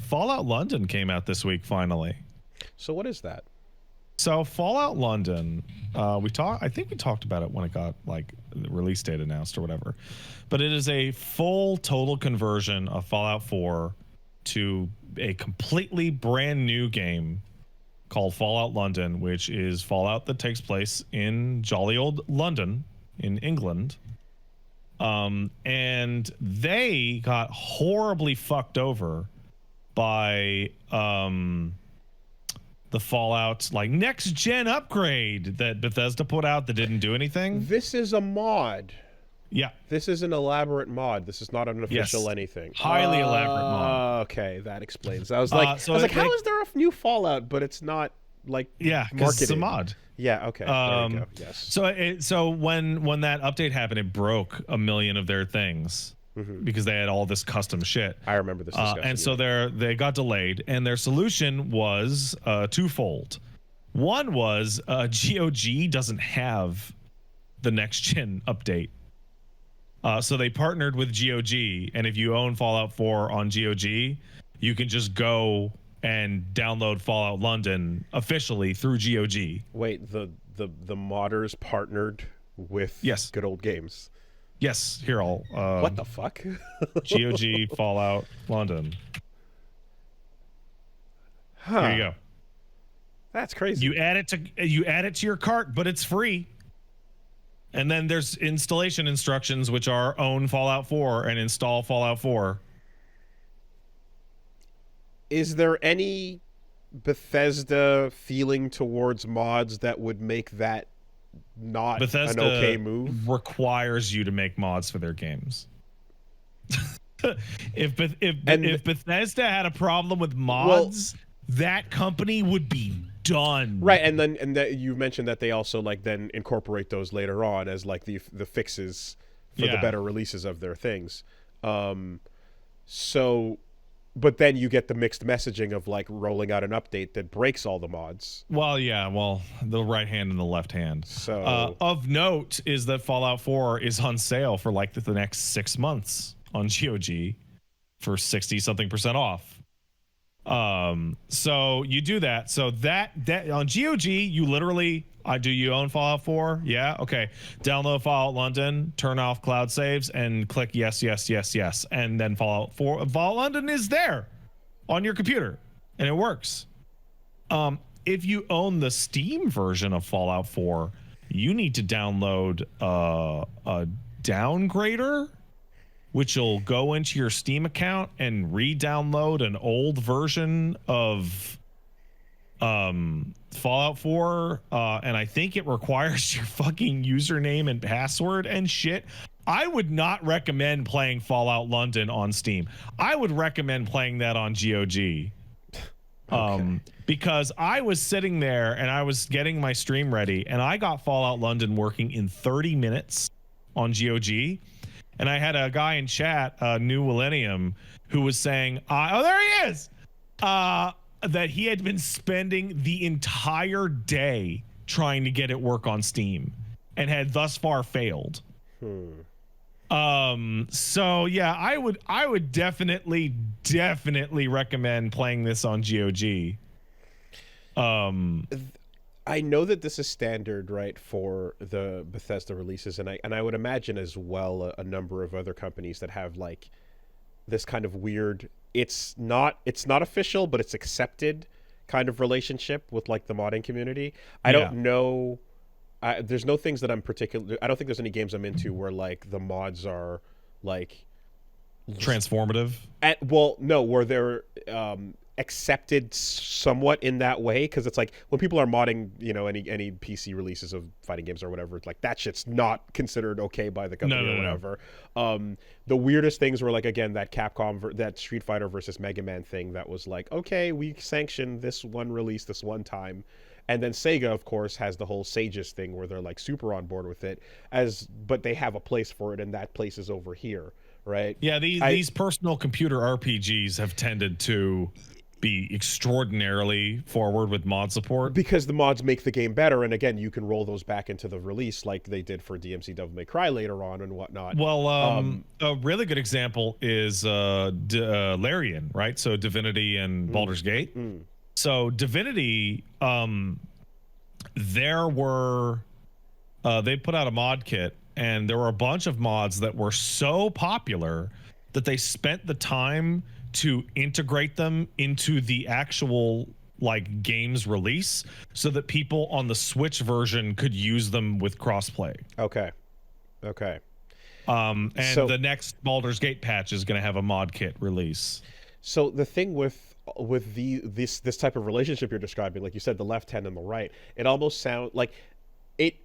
Fallout London came out this week finally. So what is that? So Fallout London, I think we talked about it when it got like the release date announced or whatever, but it is a full total conversion of Fallout 4 to a completely brand new game called Fallout London, which is Fallout that takes place in jolly old London in England. And they got horribly fucked over by the Fallout like next gen upgrade that Bethesda put out that didn't do anything. This is a mod. Yeah. This is an elaborate mod. This is not an official anything. Highly elaborate mod. Okay, that explains. I was like, how is there a new Fallout, but it's not like because it's a mod. Yeah. Okay. There we go. Yes. So when that update happened, it broke 1 million of their things. Because they had all this custom shit. I remember this discussion. And so they got delayed, and their solution was twofold. One was GOG doesn't have the next gen update. So they partnered with GOG, and if you own Fallout 4 on GOG, you can just go and download Fallout London officially through GOG. Wait, the modders partnered with Good Old Games. Yes, here I'll. What the fuck? GOG Fallout London. Here you go. That's crazy. You add it to your cart, but it's free. And then there's installation instructions, which are own Fallout 4 and install Fallout 4. Is there any Bethesda feeling towards mods that would make that not Bethesda an okay move? Requires you to make mods for their games. if Bethesda had a problem with mods, that company would be done. Right, and then you mentioned that they also like then incorporate those later on as like the fixes for the better releases of their things. But then you get the mixed messaging of like rolling out an update that breaks all the mods. Well, the right hand and the left hand. So of note is that Fallout 4 is on sale for like the next 6 months on GOG for 60-something% off. So you do that. So that on GOG, you literally, do you own Fallout 4? Yeah. Okay. Download Fallout London, turn off cloud saves, and click yes. And then Fallout London is there on your computer and it works. If you own the Steam version of Fallout 4, you need to download a downgrader, which will go into your Steam account and re-download an old version of Fallout 4, and I think it requires your fucking username and password and shit. I would not recommend playing Fallout London on Steam. I would recommend playing that on GOG. Because I was sitting there and I was getting my stream ready, and I got Fallout London working in 30 minutes on GOG. And I had a guy in chat, New Millennium, who was saying, oh, there he is, that he had been spending the entire day trying to get it work on Steam and had thus far failed. So yeah, I would definitely recommend playing this on GOG. I know that this is standard, right, for the Bethesda releases, and I would imagine as well a number of other companies that have like this kind of weird, it's not official, but it's accepted kind of relationship with like the modding community. I don't know. There's no things that I'm particular. I don't think there's any games I'm into where like the mods are like transformative. Where they're accepted somewhat in that way, because it's like when people are modding, any PC releases of fighting games or whatever, it's like that shit's not considered okay by the company or whatever. The weirdest things were like, again, that Capcom that Street Fighter versus Mega Man thing that was like, okay, we sanctioned this one release this one time. And then Sega, of course, has the whole Sages thing where they're like super on board with it, but they have a place for it, and that place is over here, right? Yeah, these personal computer RPGs have tended to be extraordinarily forward with mod support. Because the mods make the game better, and again, you can roll those back into the release like they did for DMC Devil May Cry later on and whatnot. Well, a really good example is Larian, right? So Divinity and Baldur's Gate. So Divinity, there were they put out a mod kit, and there were a bunch of mods that were so popular that they spent the time to integrate them into the actual like game's release so that people on the Switch version could use them with crossplay. Okay. And so, the next Baldur's Gate patch is going to have a mod kit release. So the thing with this type of relationship you're describing, like you said, the left hand and the right, it almost sounds like it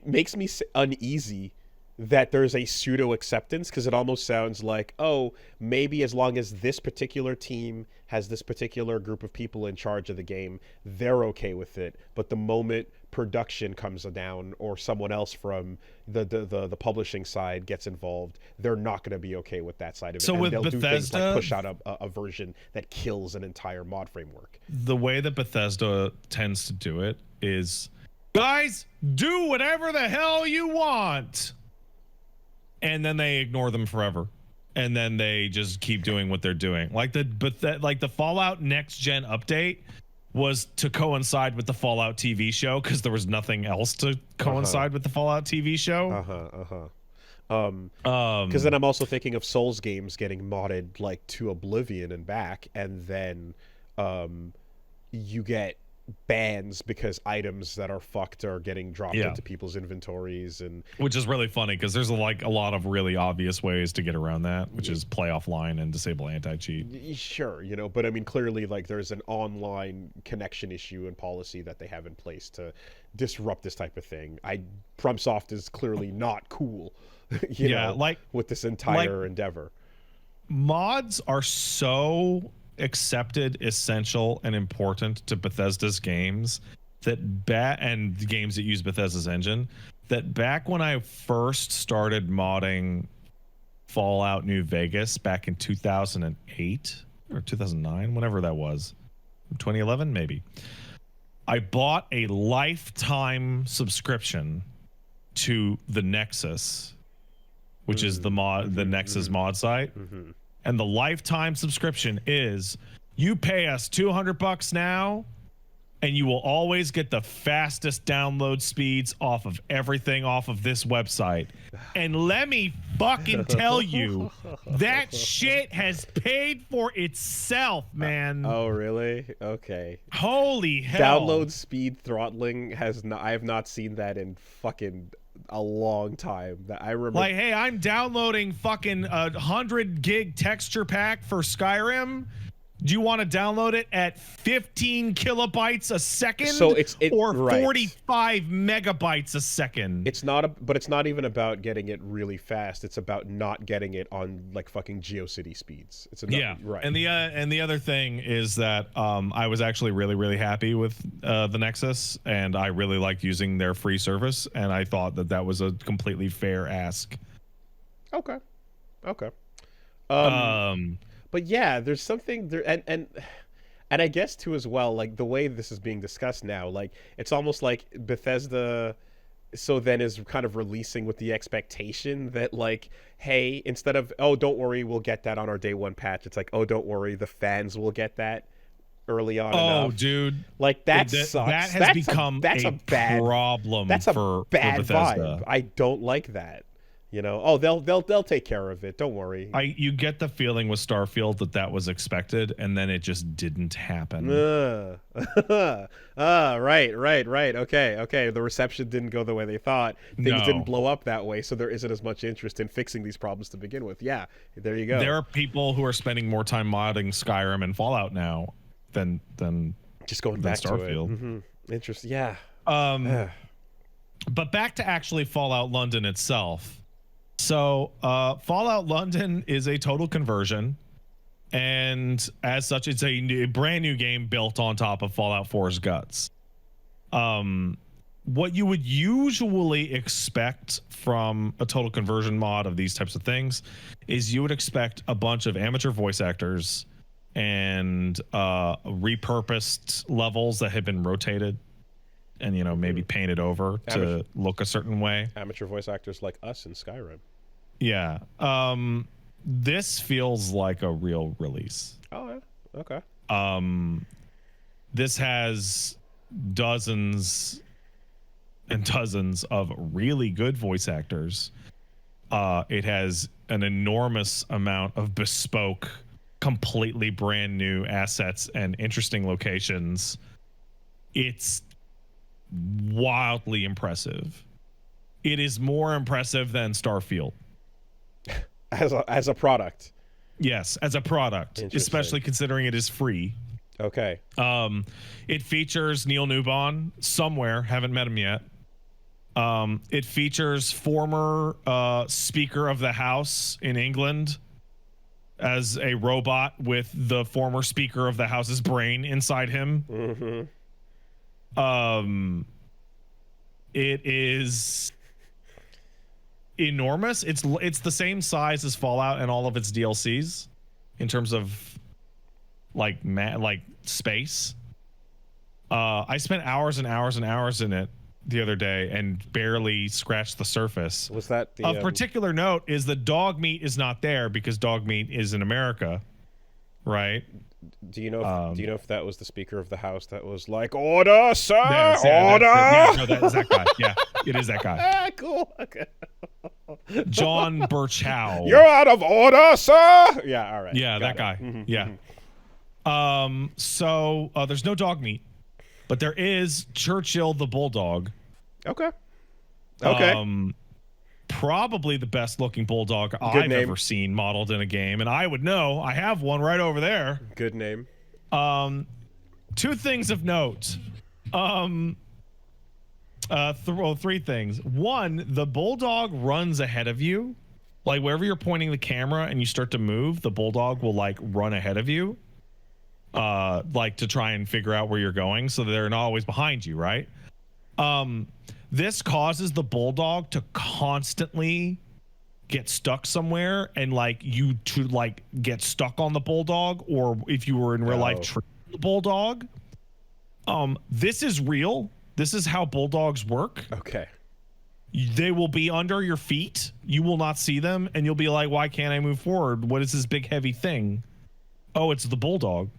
makes me uneasy that there's a pseudo acceptance, because it almost sounds like, oh, maybe as long as this particular team has this particular group of people in charge of the game, they're okay with it. But the moment production comes down, or someone else from the publishing side gets involved, they're not going to be okay with that side of it. So and with they'll Bethesda, do things like push out a version that kills an entire mod framework. The way that Bethesda tends to do it is, guys, do whatever the hell you want. And then they ignore them forever, and then they just keep doing what they're doing. Like the Fallout Next Gen update was to coincide with the Fallout TV show, because there was nothing else to coincide with the Fallout TV show. Because then I'm also thinking of Souls games getting modded like to oblivion and back, and then you get bans because items that are fucked are getting dropped into people's inventories, and which is really funny because there's a lot of really obvious ways to get around that, which is play offline and disable anti-cheat. Sure, but I mean, clearly, like, there's an online connection issue and policy that they have in place to disrupt this type of thing. FromSoft is clearly not cool, like with this entire endeavor. Mods are so accepted, essential, and important to Bethesda's games and the games that use Bethesda's engine, that back when I first started modding Fallout New Vegas back in 2008 or 2009, whenever that was, 2011 maybe, I bought a lifetime subscription to the Nexus, which is the Nexus mod site. And the lifetime subscription is, you pay us $200 now, and you will always get the fastest download speeds off of everything off of this website. And let me fucking tell you, that shit has paid for itself, man. Oh, really? Okay. Holy hell. Download speed throttling I have not seen that in fucking a long time. That I remember, like, hey, I'm downloading fucking 100 gig texture pack for Skyrim. Do you want to download it at 15 kilobytes a second? So or 45 megabytes a second? But it's not even about getting it really fast. It's about not getting it on like fucking GeoCity speeds. Right. And the other thing is that I was actually really, really happy with the Nexus, and I really liked using their free service, and I thought that was a completely fair ask. Okay. But yeah, there's something there, and I guess too as well, like the way this is being discussed now, like it's almost like Bethesda so then is kind of releasing with the expectation that, like, hey, instead of, oh, don't worry, we'll get that on our day one patch, it's like, oh, don't worry, the fans will get that early on enough. Oh, dude. Like, that sucks. That has become a bad problem. That's a for bad Bethesda. vibe. I don't like that. Oh, they'll take care of it. Don't worry. You get the feeling with Starfield that was expected, and then it just didn't happen. Right. Okay. The reception didn't go the way they thought. Things didn't blow up that way, so there isn't as much interest in fixing these problems to begin with. Yeah, there you go. There are people who are spending more time modding Skyrim and Fallout now than just going back Starfield. To it. Mm-hmm. Interesting. Yeah. But back to actually Fallout London itself. So Fallout London is a total conversion, and as such, it's a brand new game built on top of Fallout 4's guts. What you would usually expect from a total conversion mod of these types of things is you would expect a bunch of amateur voice actors and repurposed levels that had been rotated and, you know, maybe painted over to look a certain way. Amateur voice actors like us in Skyrim. Yeah. This feels like a real release. Oh, yeah. Okay. This has dozens and dozens of really good voice actors. It has an enormous amount of bespoke, completely brand new assets and interesting locations. It's wildly impressive. It is more impressive than Starfield. As a product. Yes, as a product, especially considering it is free. Okay. It features Neil Newbon somewhere. Haven't met him yet. It features former Speaker of the House in England as a robot with the former Speaker of the House's brain inside him. Mm-hmm. It is enormous. It's the same size as Fallout and all of its DLCs in terms of like space. I spent hours and hours and hours in it the other day and barely scratched the surface. Was that the of particular note is the dog meat is not there because dog meat is in America, right? Do you know if that was the Speaker of the House that was like, "Order, sir, order"? No, that is that guy. Yeah, it is that guy. Cool. Okay. John Burchow. You're out of order, sir. Yeah. All right. Yeah, that guy. Mm-hmm, yeah. So there's no dog meat, but there is Churchill the Bulldog. Okay. Okay. Probably the best looking bulldog I've ever seen modeled in a game, and I would know. I have one right over there. Good name. Two things of note. Three things. One, the bulldog runs ahead of you. Like wherever you're pointing the camera and you start to move, the bulldog will like run ahead of you. Like to try and figure out where you're going, so they're not always behind you, right? This causes the bulldog to constantly get stuck somewhere, and like you to like get stuck on the bulldog, or if you were in real life, the bulldog. This is real. This is how bulldogs work. Okay. They will be under your feet. You will not see them, and you'll be like, "Why can't I move forward? What is this big heavy thing?" Oh, it's the bulldog.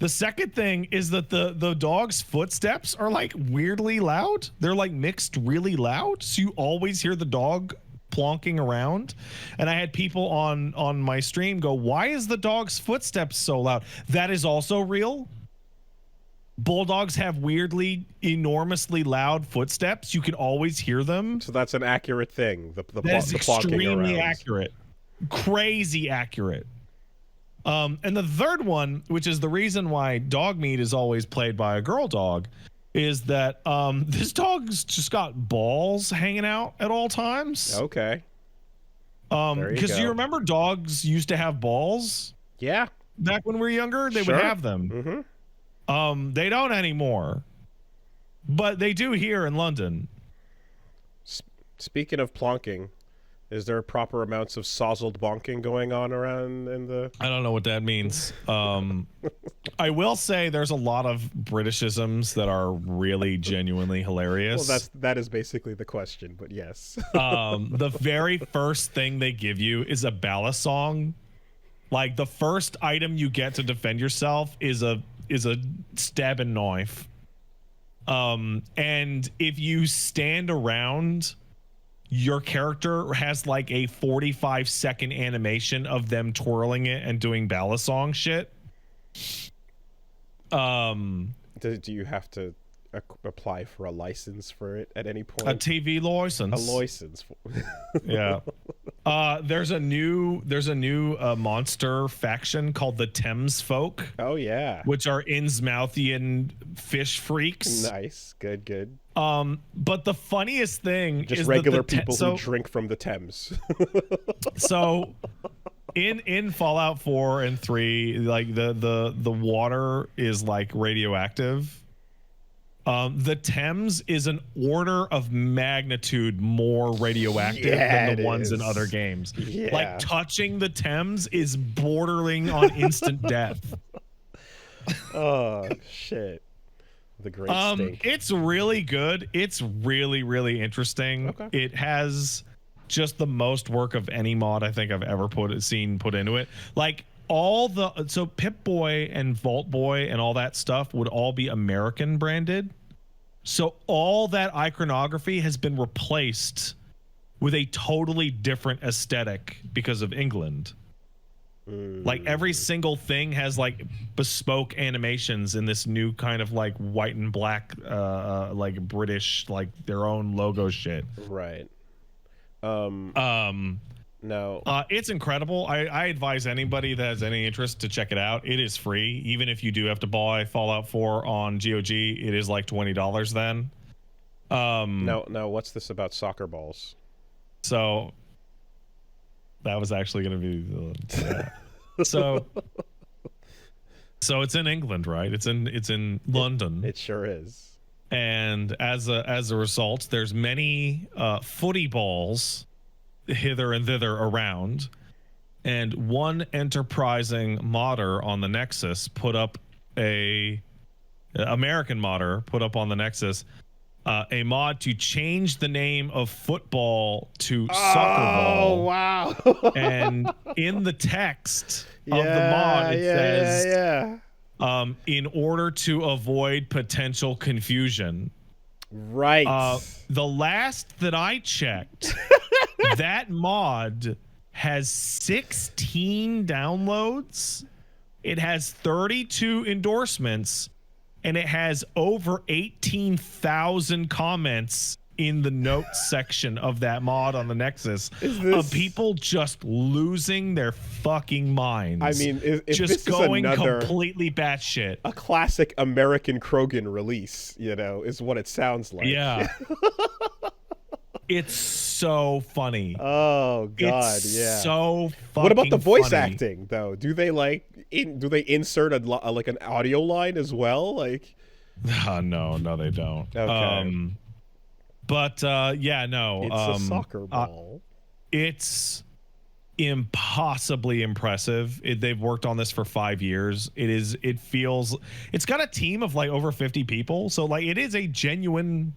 The second thing is that the dog's footsteps are like weirdly loud. They're like mixed really loud. So you always hear the dog plonking around. And I had people on my stream go, "Why is the dog's footsteps so loud?" That is also real. Bulldogs have weirdly, enormously loud footsteps. You can always hear them. So that's an accurate thing. That is extremely accurate. Crazy accurate. And the third one, which is the reason why dog meat is always played by a girl dog, is that this dog's just got balls hanging out at all times. Okay. Because you remember dogs used to have balls? Yeah. Back when we were younger, they would have them. Mm-hmm. They don't anymore. But they do here in London. Speaking of plonking, is there proper amounts of sozzled bonking going on around in the... I don't know what that means. I will say there's a lot of Britishisms that are really genuinely hilarious. Well, that is basically the question, but yes. The very first thing they give you is a ballad song. Like the first item you get to defend yourself is a stabbing knife. And if you stand around, your character has like a 45-second animation of them twirling it and doing ballad song shit. Do you have to apply for a license for it at any point? A TV license. A license. Yeah. There's a new monster faction called the Thames Folk. Oh yeah. Which are Innsmouthian fish freaks. Nice. Good. But the funniest thing just is regular people who drink from the Thames. So in Fallout 4 and 3, like the water is like radioactive. The Thames is an order of magnitude more radioactive Yeah, than the it ones in is. other games. Yeah. Like touching the Thames is bordering on instant death. Oh shit. The Great Stink. It's really good. It's really, really interesting. Okay. It has just the most work of any mod I think I've ever seen put into it. Like so Pip-Boy and Vault-Boy and all that stuff would all be American branded. So all that iconography has been replaced with a totally different aesthetic because of England. Like every single thing has like bespoke animations in this new kind of like white and black like British, like their own logo shit. Right. No. It's incredible. I advise anybody that has any interest to check it out. It is free. Even if you do have to buy Fallout 4 on GOG, it is like $20 then. Now what's this about soccer balls? So that was actually going to be so it's in England, right? It's in London. It sure is. And as a result, there's many footy balls hither and thither around, and one enterprising modder on the Nexus put up American modder put up on the Nexus a mod to change the name of football to soccer ball. Oh wow. And in the text of the mod it says in order to avoid potential confusion. Right. The last that I checked, that mod has 16 downloads. It has 32 endorsements, and it has over 18,000 comments in the notes section of that mod on the Nexus of people just losing their fucking minds. I mean, if just this going is completely batshit. A classic American Krogan release, is what it sounds like. Yeah. It's so funny. Oh god, it's so fucking What about the voice funny. acting though? Do they do they insert like an audio line as well? Like no, they don't. Okay. But yeah, no. It's a soccer ball. It's impossibly impressive. They've worked on this for 5 years. It's got a team of like over 50 people. So like it is a genuine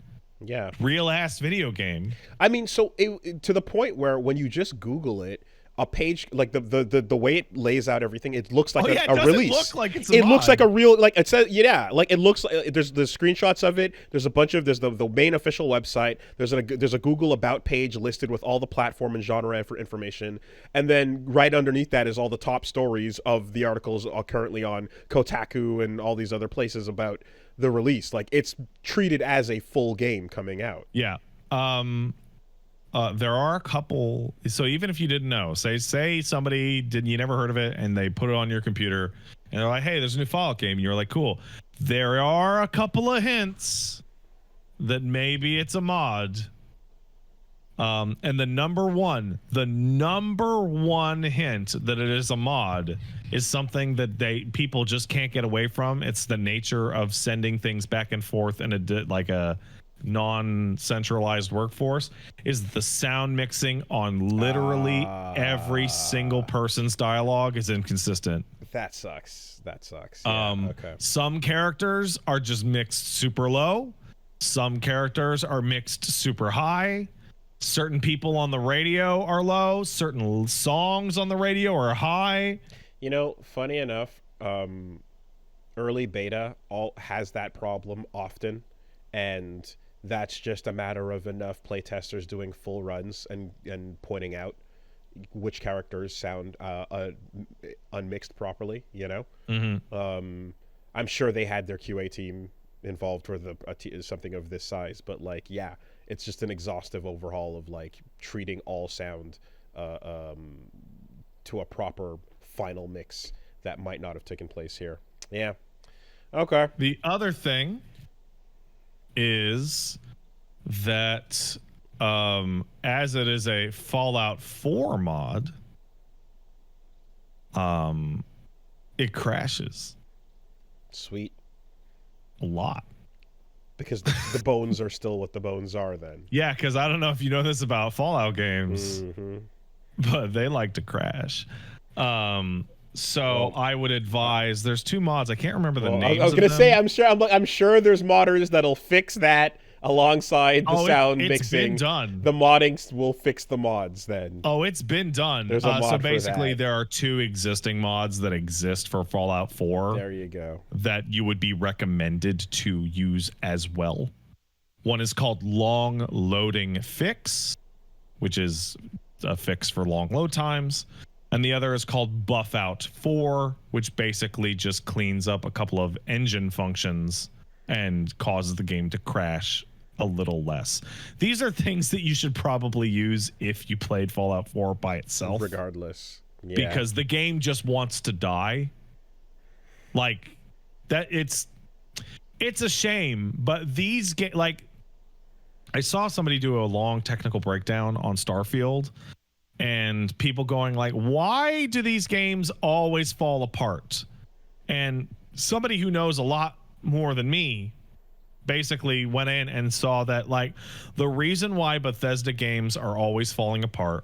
real ass video game. I mean, so to the point where when you just Google it, a page like the way it lays out everything, it looks like a release. It look like it's a it mod. looks like a real, like it says, like it looks like there's the screenshots of it. There's the main official website. There's a Google about page listed with all the platform and genre information, and then right underneath that is all the top stories of the articles currently on Kotaku and all these other places about the release. Like it's treated as a full game coming out. Yeah. There are a couple. So even if you didn't know, say somebody you never heard of it, and they put it on your computer, and they're like, "Hey, there's a new Fallout game," and you're like, "Cool." There are a couple of hints that maybe it's a mod. And the number one hint that it is a mod is something that people just can't get away from. It's the nature of sending things back and forth in a non-centralized workforce, is the sound mixing on literally every single person's dialogue is inconsistent. That sucks. Yeah, okay. Some characters are just mixed super low. Some characters are mixed super high. Certain people on the radio are low. Certain songs on the radio are high. Funny enough, early beta has that problem often, and that's just a matter of enough playtesters doing full runs and pointing out which characters sound unmixed properly. Mm-hmm. I'm sure they had their QA team involved with something of this size, but it's just an exhaustive overhaul of treating all sound to a proper final mix that might not have taken place here. Yeah. Okay. The other thing is that as it is a Fallout 4 mod, it crashes Sweet. a lot. Because the bones are still what the bones are then. Yeah, because I don't know if you know this about Fallout games, Mm-hmm. but they like to crash. So Well, I would advise. There's 2 mods. I can't remember the names. I was gonna of say, them. I'm sure there's modders that'll fix that alongside the sound it's mixing. been done. The modding will fix the mods then. Oh, it's been done. There's a mod so for basically, that. there are 2 existing mods that exist for Fallout 4 There you go. that you would be recommended to use as well. One is called Long Loading Fix, which is a fix for long load times. And the other is called Buff Out 4, which basically just cleans up a couple of engine functions and causes the game to crash a little less. These are things that you should probably use if you played Fallout 4 by itself. Regardless. Yeah. Because the game just wants to die. Like that, it's a shame, but these like I saw somebody do a long technical breakdown on Starfield and people going like, why do these games always fall apart? And somebody who knows a lot more than me basically went in and saw that like the reason why Bethesda games are always falling apart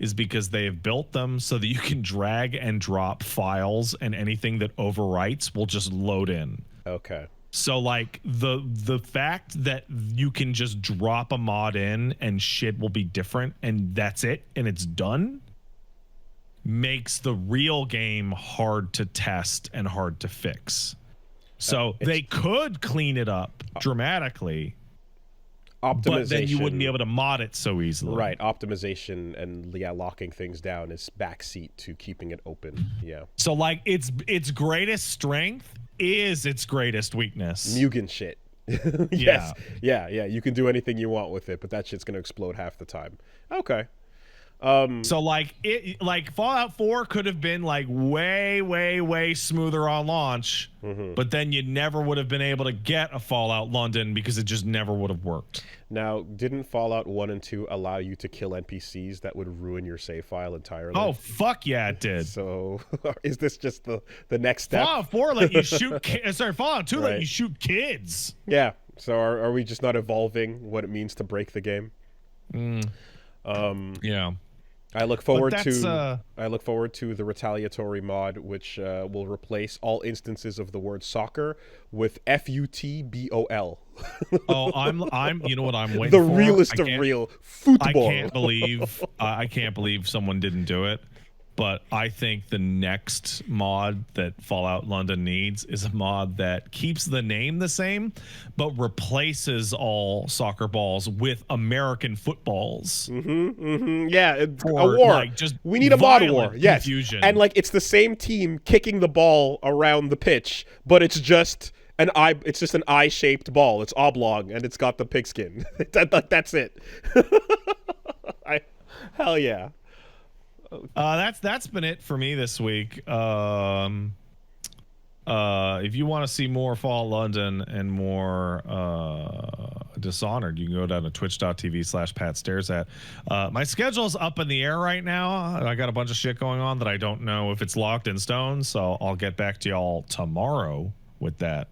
is because they have built them so that you can drag and drop files and anything that overwrites will just load in. Okay. So like the fact that you can just drop a mod in and shit will be different and that's it and it's done makes the real game hard to test and hard to fix. So they could clean it up dramatically, Optimization. but then you wouldn't be able to mod it so easily. Right. Optimization and locking things down is backseat to keeping it open. Yeah. So like its greatest strength is its greatest weakness. Mugen shit. Yes. Yeah. You can do anything you want with it, but that shit's gonna explode half the time. Okay. So like Fallout 4 could have been like way smoother on launch, but then you never would have been able to get a Fallout London because it just never would have worked. Now, didn't Fallout 1 and 2 allow you to kill NPCs that would ruin your save file entirely? Oh fuck yeah, it did. So is this just the next step? Fallout 4 let you shoot Fallout 2 let Right. you shoot kids. Yeah. So are we just not evolving what it means to break the game? Yeah. I look forward that's, to the retaliatory mod, which will replace all instances of the word soccer with FUTBOL. Oh, I'm you know what I'm waiting The for? realest of real football. I can't believe someone didn't do it. But I think the next mod that Fallout London needs is a mod that keeps the name the same, but replaces all soccer balls with American footballs. Yeah, a For, war. like, just we need a mod war. violent Yes, confusion. and like it's the same team kicking the ball around the pitch, but it's just an eye. It's just an eye-shaped ball. It's oblong and it's got the pigskin. That's it. Hell yeah. That's been it for me this week. If you want to see more Fall London and more Dishonored, you can go down to twitch.tv/PatStaresAt. My schedule's up in the air right now. I got a bunch of shit going on that I don't know if it's locked in stone, so I'll get back to y'all tomorrow with that.